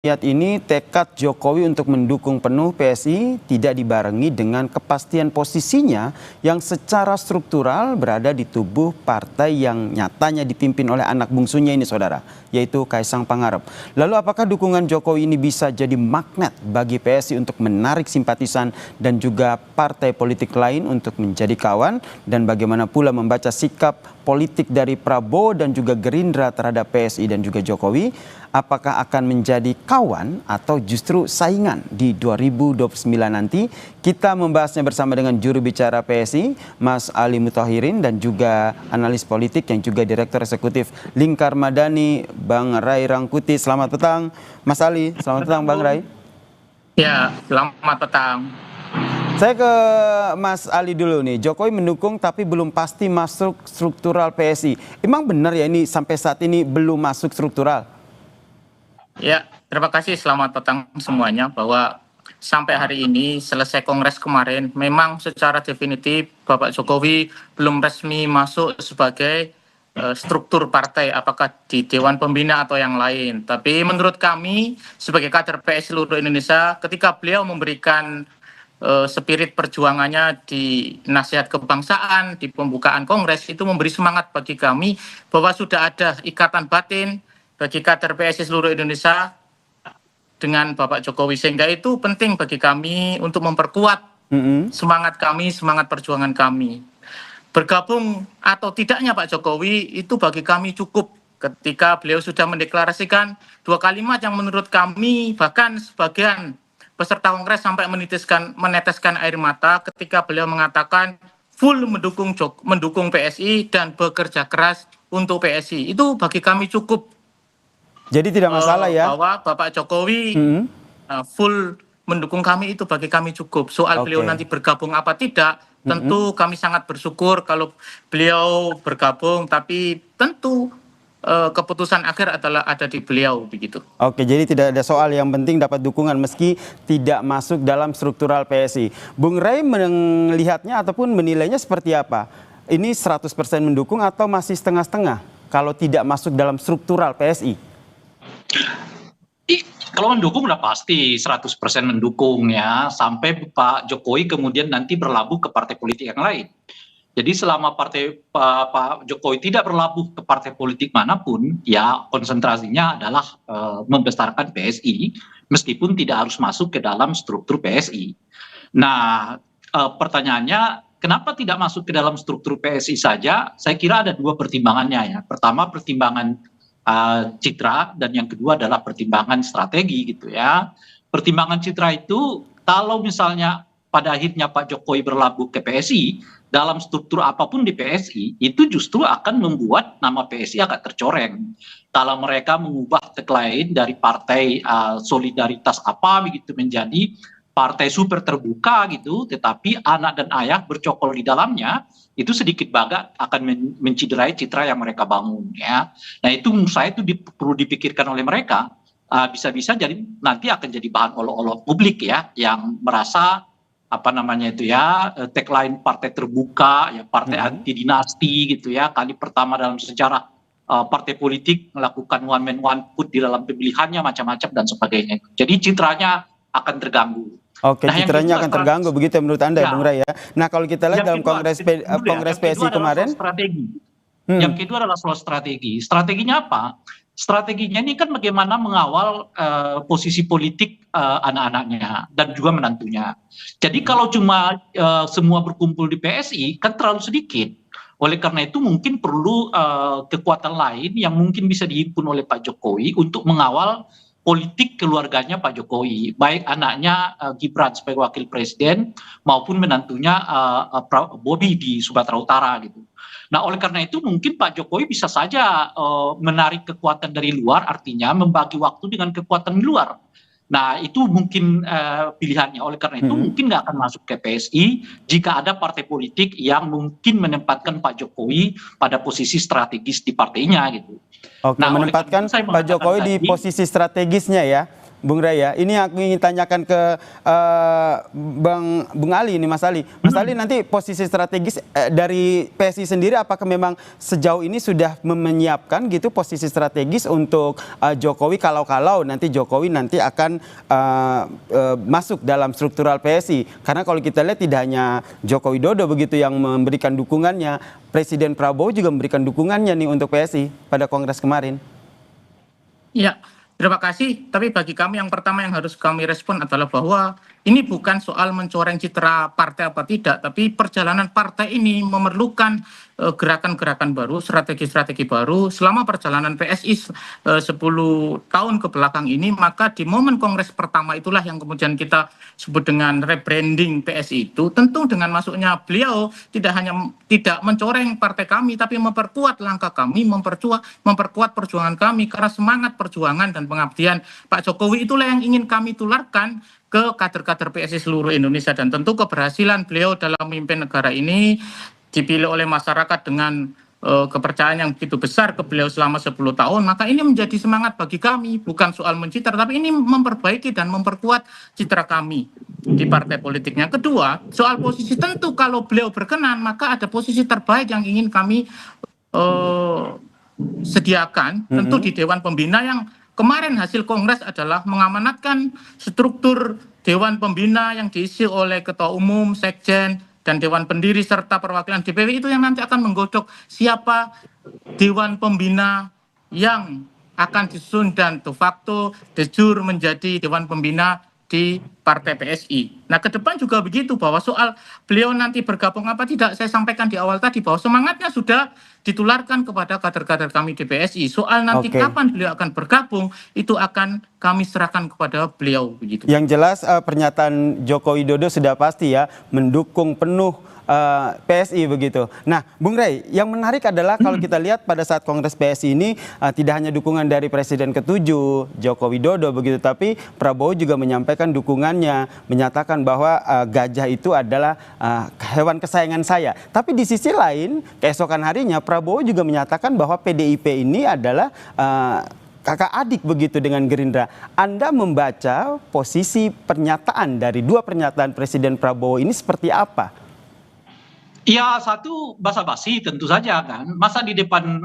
Lihat ini tekad Jokowi untuk mendukung penuh PSI tidak dibarengi dengan kepastian posisinya yang secara struktural berada di tubuh partai yang nyatanya dipimpin oleh anak bungsunya ini saudara, yaitu Kaisang Pangarep. Lalu apakah dukungan Jokowi ini bisa jadi magnet bagi PSI untuk menarik simpatisan dan juga partai politik lain untuk menjadi kawan, dan bagaimana pula membaca sikap politik dari Prabowo dan juga Gerindra terhadap PSI dan juga Jokowi? Apakah akan menjadi kawan atau justru saingan di 2029 nanti? Kita membahasnya bersama dengan juru bicara PSI, Mas Ali Muthahirin, dan juga analis politik yang juga Direktur Eksekutif Lingkar Madani, Bang Ray Rangkuti. Selamat petang, Mas Ali. Selamat petang, Bang Ray. Ya, selamat petang. Saya ke Mas Ali dulu nih. Jokowi mendukung tapi belum pasti masuk struktural PSI. Emang benar ya ini sampai saat ini belum masuk struktural? Ya, terima kasih. Selamat petang semuanya. Bahwa sampai hari ini selesai kongres kemarin, memang secara definitif Bapak Jokowi belum resmi masuk sebagai struktur partai, apakah di Dewan Pembina atau yang lain. Tapi menurut kami sebagai kader PSI seluruh Indonesia, ketika beliau memberikan spirit perjuangannya di nasihat kebangsaan, di pembukaan kongres, itu memberi semangat bagi kami bahwa sudah ada ikatan batin bagi kader PSI seluruh Indonesia dengan Bapak Jokowi, sehingga itu penting bagi kami untuk memperkuat semangat kami, semangat perjuangan kami. Bergabung atau tidaknya Pak Jokowi itu bagi kami cukup ketika beliau sudah mendeklarasikan dua kalimat yang menurut kami bahkan sebagian peserta kongres sampai meneteskan air mata ketika beliau mengatakan full mendukung PSI dan bekerja keras untuk PSI. Itu bagi kami cukup. Jadi tidak masalah ya? Bahwa Bapak Jokowi full mendukung kami itu bagi kami cukup. Soal beliau nanti bergabung apa tidak, tentu kami sangat bersyukur kalau beliau bergabung, tapi tentu keputusan akhir adalah ada di beliau begitu. Oke, jadi tidak ada soal, yang penting dapat dukungan meski tidak masuk dalam struktural PSI. Bung Ray melihatnya ataupun menilainya seperti apa? Ini 100% mendukung atau masih setengah-setengah kalau tidak masuk dalam struktural PSI? Kalau mendukung udah pasti 100% mendukung ya, sampai Pak Jokowi kemudian nanti berlabuh ke partai politik yang lain. Jadi selama Pak Jokowi tidak berlabuh ke partai politik manapun, ya konsentrasinya adalah membesarkan PSI, meskipun tidak harus masuk ke dalam struktur PSI. Nah, pertanyaannya, kenapa tidak masuk ke dalam struktur PSI saja? Saya kira ada dua pertimbangannya ya. Pertama, pertimbangan citra, dan yang kedua adalah pertimbangan strategi gitu ya. Pertimbangan citra itu kalau misalnya pada akhirnya Pak Jokowi berlabuh ke PSI, dalam struktur apapun di PSI, itu justru akan membuat nama PSI agak tercoreng. Kalau mereka mengubah tagline dari partai solidaritas apa begitu menjadi partai super terbuka gitu, tetapi anak dan ayah bercokol di dalamnya, itu sedikit banyak akan menciderai citra yang mereka bangun ya. Nah itu menurut saya itu perlu dipikirkan oleh mereka. Bisa-bisa jadi nanti akan jadi bahan olok-olok publik ya, yang merasa apa namanya itu ya, tagline partai terbuka ya, partai anti dinasti gitu ya, kali pertama dalam sejarah partai politik melakukan one man one vote di dalam pemilihannya, macam-macam dan sebagainya. Jadi citranya akan terganggu. Oke, citranya akan terganggu begitu ya menurut Anda ya, Bung Ray ya. Nah kalau kita lihat dalam kongres PSI kemarin, yang kedua adalah soal strategi. Strateginya apa? Strateginya ini kan bagaimana mengawal posisi politik anak-anaknya dan juga menantunya. Jadi kalau cuma semua berkumpul di PSI kan terlalu sedikit. Oleh karena itu mungkin perlu kekuatan lain yang mungkin bisa dihimpun oleh Pak Jokowi untuk mengawal politik keluarganya Pak Jokowi, baik anaknya Gibran sebagai wakil presiden maupun menantunya Bobi di Sumatera Utara gitu. Nah oleh karena itu mungkin Pak Jokowi bisa saja menarik kekuatan dari luar, artinya membagi waktu dengan kekuatan di luar. Nah itu mungkin pilihannya. Oleh karena itu mungkin nggak akan masuk ke PSI jika ada partai politik yang mungkin menempatkan Pak Jokowi pada posisi strategis di partainya gitu. Oke, nah, menempatkan Pak Jokowi di posisi strategisnya ya. Bung Raya. Ini yang aku ingin tanyakan ke Bung Ali ini, Mas Ali. Mas Ali, nanti posisi strategis dari PSI sendiri apakah memang sejauh ini sudah menyiapkan gitu posisi strategis untuk Jokowi kalau nanti Jokowi nanti akan masuk dalam struktural PSI? Karena kalau kita lihat tidak hanya Joko Widodo begitu yang memberikan dukungannya, Presiden Prabowo juga memberikan dukungannya nih untuk PSI pada Kongres kemarin. Ya, terima kasih. Tapi bagi kami yang pertama yang harus kami respon adalah bahwa ini bukan soal mencoreng citra partai apa tidak, tapi perjalanan partai ini memerlukan gerakan-gerakan baru, strategi-strategi baru. Selama perjalanan PSI 10 tahun ke belakang ini, maka di momen Kongres pertama itulah yang kemudian kita sebut dengan rebranding PSI itu. Tentu dengan masuknya beliau tidak hanya tidak mencoreng partai kami, tapi memperkuat langkah kami, memperkuat perjuangan kami, karena semangat perjuangan dan pengabdian Pak Jokowi itulah yang ingin kami tularkan ke kader-kader PSI seluruh Indonesia. Dan tentu keberhasilan beliau dalam memimpin negara ini dipilih oleh masyarakat dengan kepercayaan yang begitu besar ke beliau selama 10 tahun, maka ini menjadi semangat bagi kami, bukan soal mencitra, tapi ini memperbaiki dan memperkuat citra kami di partai politiknya. Kedua, soal posisi, tentu kalau beliau berkenan, maka ada posisi terbaik yang ingin kami sediakan, tentu di Dewan Pembina yang kemarin hasil Kongres adalah mengamanatkan struktur Dewan Pembina yang diisi oleh Ketua Umum, Sekjen, dan Dewan Pendiri serta perwakilan DPW itu yang nanti akan menggodok siapa Dewan Pembina yang akan disusun dan de facto de jure menjadi Dewan Pembina di Partai PSI. Nah, ke depan juga begitu, bahwa soal beliau nanti bergabung apa tidak, saya sampaikan di awal tadi bahwa semangatnya sudah ditularkan kepada kader-kader kami di PSI. Soal nanti kapan beliau akan bergabung, itu akan kami serahkan kepada beliau begitu. Yang jelas pernyataan Joko Widodo sudah pasti ya mendukung penuh PSI begitu. Nah, Bung Rey, yang menarik adalah kalau kita lihat pada saat Kongres PSI ini tidak hanya dukungan dari Presiden ke-7 Joko Widodo begitu, tapi Prabowo juga menyampaikan dukungannya, menyatakan bahwa gajah itu adalah hewan kesayangan saya. Tapi di sisi lain, keesokan harinya Prabowo juga menyatakan bahwa PDIP ini adalah kakak adik begitu dengan Gerindra. Anda membaca posisi pernyataan dari dua pernyataan Presiden Prabowo ini seperti apa? Ya, satu basa-basi tentu saja kan. Masa di depan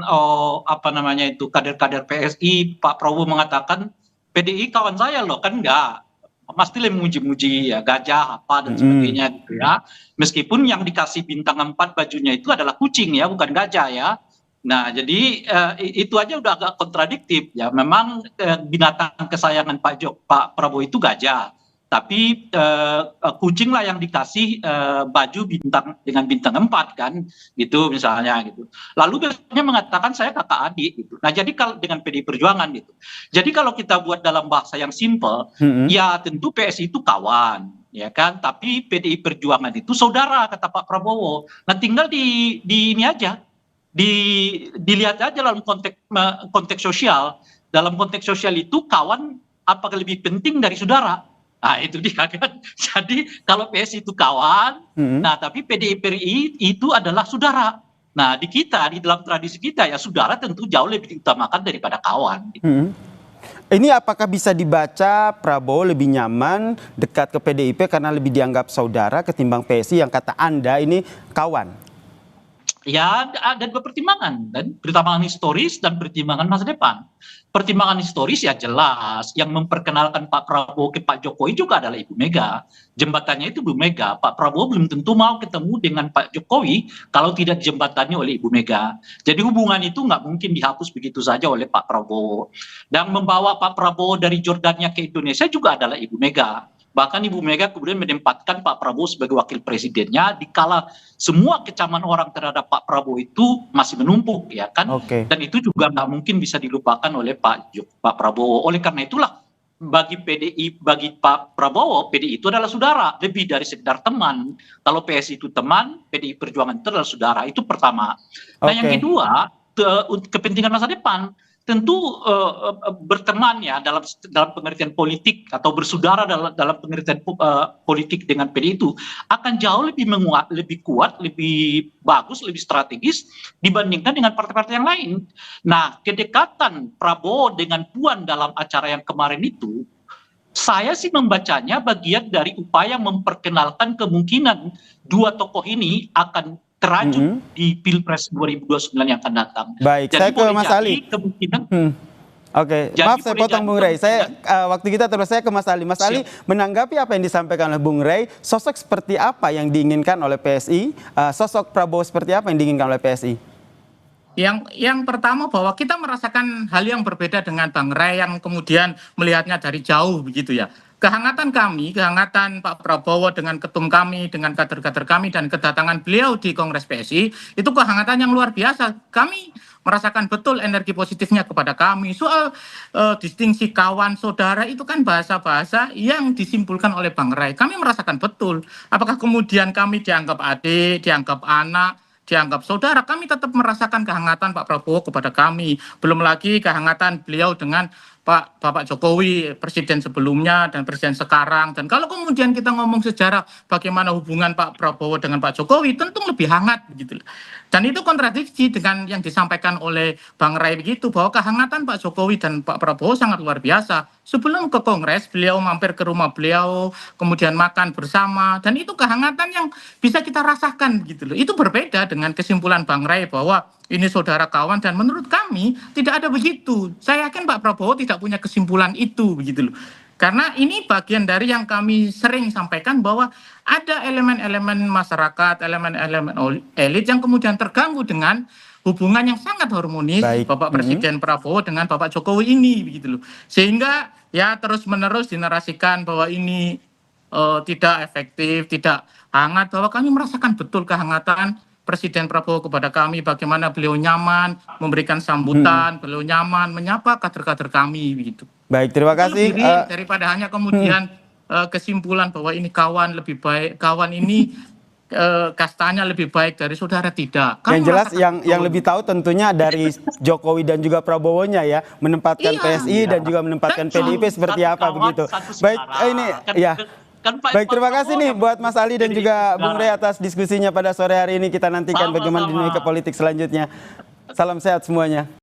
kader-kader PSI Pak Prabowo mengatakan PDI kawan saya loh, kan enggak. Pasti memuji-muji ya gajah apa dan sebagainya gitu ya. Meskipun yang dikasih bintang 4 bajunya itu adalah kucing ya, bukan gajah ya. Nah, jadi itu aja udah agak kontradiktif ya. Memang binatang kesayangan Pak Prabowo itu gajah. Tapi kucing lah yang dikasih baju bintang dengan bintang 4 kan, gitu misalnya gitu. Lalu biasanya mengatakan saya kakak adik gitu. Nah, jadi kalau dengan PDI Perjuangan gitu. Jadi kalau kita buat dalam bahasa yang simple, ya tentu PSI itu kawan, ya kan. Tapi PDI Perjuangan itu saudara kata Pak Prabowo. Nah, tinggal di ini aja, dilihat aja dalam konteks sosial. Dalam konteks sosial itu kawan apakah lebih penting dari saudara? Nah, itu dia kan. Jadi kalau PSI itu kawan, nah tapi PDIPRI itu adalah saudara. Nah, di dalam tradisi kita ya saudara tentu jauh lebih diutamakan daripada kawan. Gitu. Ini apakah bisa dibaca Prabowo lebih nyaman dekat ke PDIP karena lebih dianggap saudara ketimbang PSI yang kata Anda ini kawan? Ya, ada dua pertimbangan, dan pertimbangan historis dan pertimbangan masa depan. Pertimbangan historis ya jelas, yang memperkenalkan Pak Prabowo ke Pak Jokowi juga adalah Ibu Mega. Jembatannya itu Ibu Mega. Pak Prabowo belum tentu mau ketemu dengan Pak Jokowi kalau tidak dijembatani oleh Ibu Mega. Jadi hubungan itu nggak mungkin dihapus begitu saja oleh Pak Prabowo. Dan membawa Pak Prabowo dari Jordania ke Indonesia juga adalah Ibu Mega. Bahkan Ibu Mega kemudian menempatkan Pak Prabowo sebagai wakil presidennya dikala semua kecaman orang terhadap Pak Prabowo itu masih menumpuk ya kan. Dan itu juga nggak mungkin bisa dilupakan oleh Pak Prabowo. Oleh karena itulah bagi Pak Prabowo, PDI itu adalah saudara, lebih dari sekedar teman. Kalau PSI itu teman, PDI Perjuangan itu adalah saudara. Itu pertama. Nah, yang kedua, kepentingan masa depan. Tentu berteman ya dalam pengertian politik atau bersaudara dalam pengertian politik dengan PDI itu akan jauh lebih menguat, lebih kuat, lebih bagus, lebih strategis dibandingkan dengan partai-partai yang lain. Nah, kedekatan Prabowo dengan Puan dalam acara yang kemarin itu Saya sih membacanya bagian dari upaya memperkenalkan kemungkinan dua tokoh ini akan teraju di Pilpres 2029 yang akan datang. Baik, Jadi saya ke boleh Mas jadi Ali. kemungkinan Oke, Jadi maaf saya boleh potong jadi Bung Rey. kemungkinan- Waktu kita terus, saya ke Mas Ali. Mas Ali, menanggapi apa yang disampaikan oleh Bung Rey, sosok seperti apa yang diinginkan oleh PSI? Sosok Prabowo seperti apa yang diinginkan oleh PSI? Yang pertama bahwa kita merasakan hal yang berbeda dengan Bang Ray yang kemudian melihatnya dari jauh begitu ya. Kehangatan kami, kehangatan Pak Prabowo dengan ketum kami, dengan kader-kader kami dan kedatangan beliau di Kongres PSI itu kehangatan yang luar biasa. Kami merasakan betul energi positifnya kepada kami. Soal distingsi kawan, saudara itu kan bahasa-bahasa yang disimpulkan oleh Bang Ray. Kami merasakan betul. Apakah kemudian kami dianggap adik, dianggap anak, dianggap saudara, kami tetap merasakan kehangatan Pak Prabowo kepada kami. Belum lagi kehangatan beliau dengan Bapak Jokowi, presiden sebelumnya dan presiden sekarang. Dan kalau kemudian kita ngomong sejarah bagaimana hubungan Pak Prabowo dengan Pak Jokowi, tentu lebih hangat begitu. Dan itu kontradiksi dengan yang disampaikan oleh Bang Ray begitu, bahwa kehangatan Pak Jokowi dan Pak Prabowo sangat luar biasa. Sebelum ke Kongres, beliau mampir ke rumah beliau, kemudian makan bersama, dan itu kehangatan yang bisa kita rasakan gitu loh. Itu berbeda dengan kesimpulan Bang Ray bahwa ini saudara kawan, dan menurut kami tidak ada begitu. Saya yakin Pak Prabowo tidak punya kesimpulan itu begitu loh. Karena ini bagian dari yang kami sering sampaikan bahwa ada elemen-elemen masyarakat, elemen-elemen elit yang kemudian terganggu dengan hubungan yang sangat harmonis Bapak Presiden Prabowo dengan Bapak Jokowi ini begitu loh. Sehingga ya terus-menerus dinarasikan bahwa ini tidak efektif, tidak hangat, bahwa kami merasakan betul kehangatan Presiden Prabowo kepada kami, bagaimana beliau nyaman memberikan sambutan, beliau nyaman menyapa kader-kader kami begitu. Baik, terima kasih. Lebih real daripada hanya kemudian kesimpulan bahwa ini kawan lebih baik, kawan ini kastanya lebih baik dari saudara, tidak. Yang jelas yang lebih tahu tentunya dari Jokowi dan juga Prabowo-nya ya, menempatkan PSI dan juga menempatkan PDIP seperti apa begitu. Baik, ini ya. Baik, terima kasih nih buat Mas Ali dan juga Bung Rey atas diskusinya pada sore hari ini. Kita nantikan bagaimana dinamika politik selanjutnya. Salam sehat semuanya.